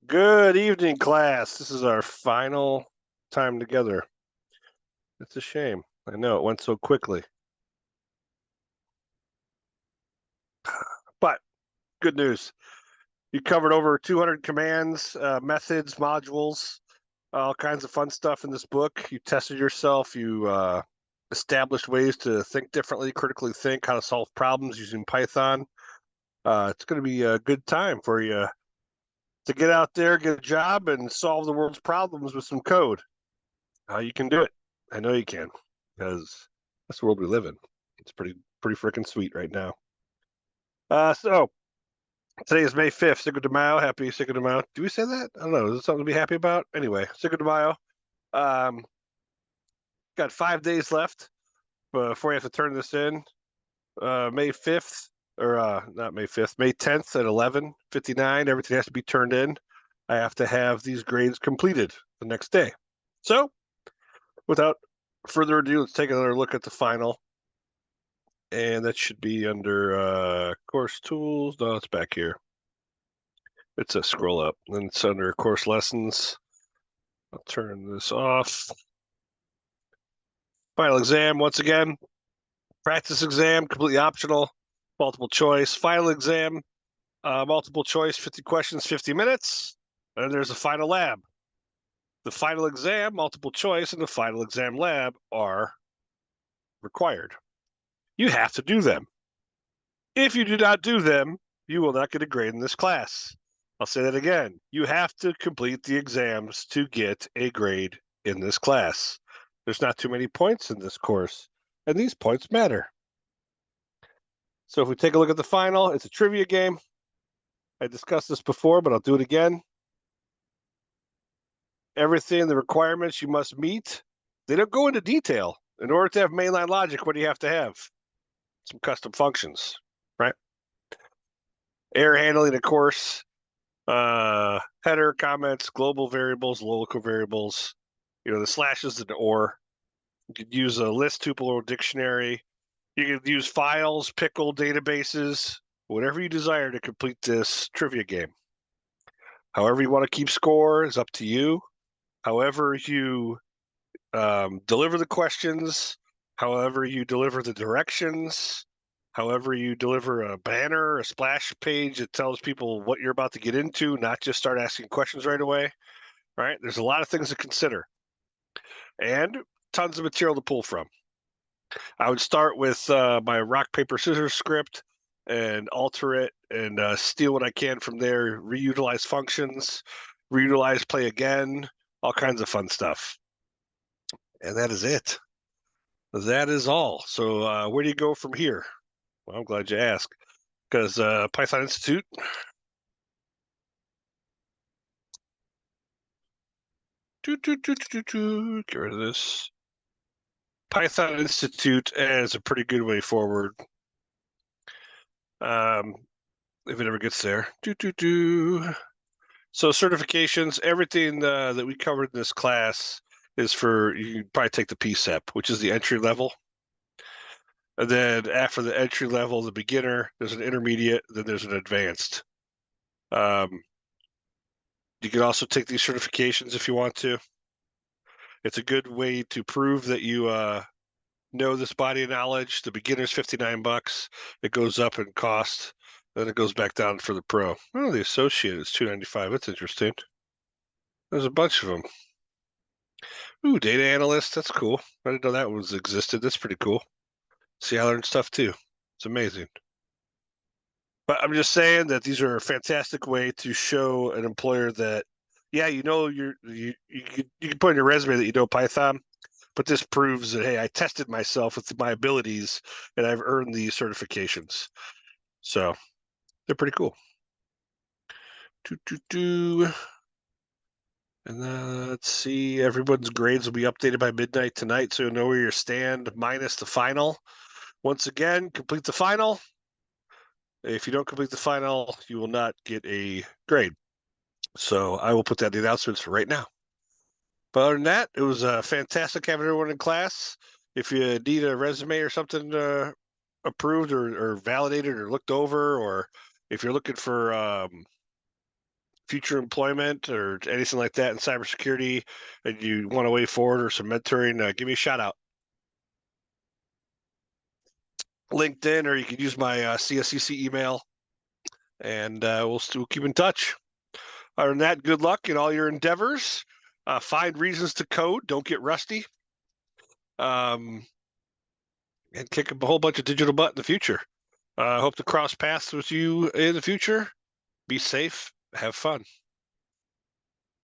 Good evening, class. This is our final time together. It's a shame. I know it went so quickly. But good news. You covered over 200 commands, methods, modules, all kinds of fun stuff in this book. You tested yourself. You established ways to think differently, critically think, how to solve problems using Python. It's going to be a good time for you to get out there, get a job, and solve the world's problems with some code. You can do it. I know you can, because that's the world we live in. It's pretty freaking sweet right now. So today is May 5th. Cinco de Mayo. Happy Cinco de Mayo. Do we say that? I don't know. Is it something to be happy about? Anyway, Cinco de Mayo. Um, got 5 days left before you have to turn this in. May 5th, or not May 5th, May 10th at 11:59. Everything has to be turned in. I have to have these grades completed the next day. So, without further ado, let's take another look at the final. And that should be under course tools. No, it's back here. It's a scroll up. Then it's under course lessons. I'll turn this off. Final exam, once again. Practice exam, completely optional. Multiple choice. Final exam, multiple choice, 50 questions, 50 minutes. And there's a final lab. The final exam, multiple choice, and the final exam lab are required. You have to do them. If you do not do them, you will not get a grade in this class. I'll say that again. You have to complete the exams to get a grade in this class. There's not too many points in this course, and these points matter. So if we take a look at the final, it's a trivia game. I discussed this before, but I'll do it again. Everything, the requirements you must meet, they don't go into detail. In order to have mainline logic, what do you have to have? Some custom functions, right? Error handling, of course, header, comments, global variables, local variables, the slashes and or. You could use a list, tuple, or dictionary. You could use files, pickle, databases, whatever you desire to complete this trivia game. However you want to keep score is up to you. However you deliver the questions, however you deliver the directions, however you deliver a banner, a splash page that tells people what you're about to get into, not just start asking questions right away. Right? There's a lot of things to consider and tons of material to pull from. I would start with my rock, paper, scissors script and alter it and steal what I can from there, reutilize functions, reutilize play again, all kinds of fun stuff. And that is it. That is all. So where do you go from here? Well, I'm glad you asked, because Python Institute. Get rid of this. Python Institute is a pretty good way forward. If it ever gets there. So certifications, everything that we covered in this class is for, you can probably take the PCEP, which is the entry level. And then after the entry level, the beginner, there's an intermediate, then there's an advanced. You can also take these certifications if you want to. It's a good way to prove that you know this body of knowledge. The beginner's $59. It goes up in cost. Then it goes back down for the pro. Oh, the associate is $295. That's interesting. There's a bunch of them. Ooh, data analyst. That's cool. I didn't know that was existed. That's pretty cool. See, I learned stuff too. It's amazing. But I'm just saying that these are a fantastic way to show an employer that, yeah, you can put in your resume that you know Python, but this proves that, hey, I tested myself with my abilities and I've earned these certifications. So they're pretty cool. And let's see, everyone's grades will be updated by midnight tonight, so you'll know where you stand minus the final. Once again, complete the final. If you don't complete the final, you will not get a grade. So I will put that in the announcements for right now. But other than that, it was fantastic having everyone in class. If you need a resume or something approved or validated or looked over, or if you're looking for future employment or anything like that in cybersecurity, and you want a way forward or some mentoring, give me a shout out. LinkedIn, or you can use my CSCC email, and we'll still keep in touch. Other than that, good luck in all your endeavors. Find reasons to code. Don't get rusty. And kick up a whole bunch of digital butt in the future. Hope to cross paths with you in the future. Be safe. Have fun.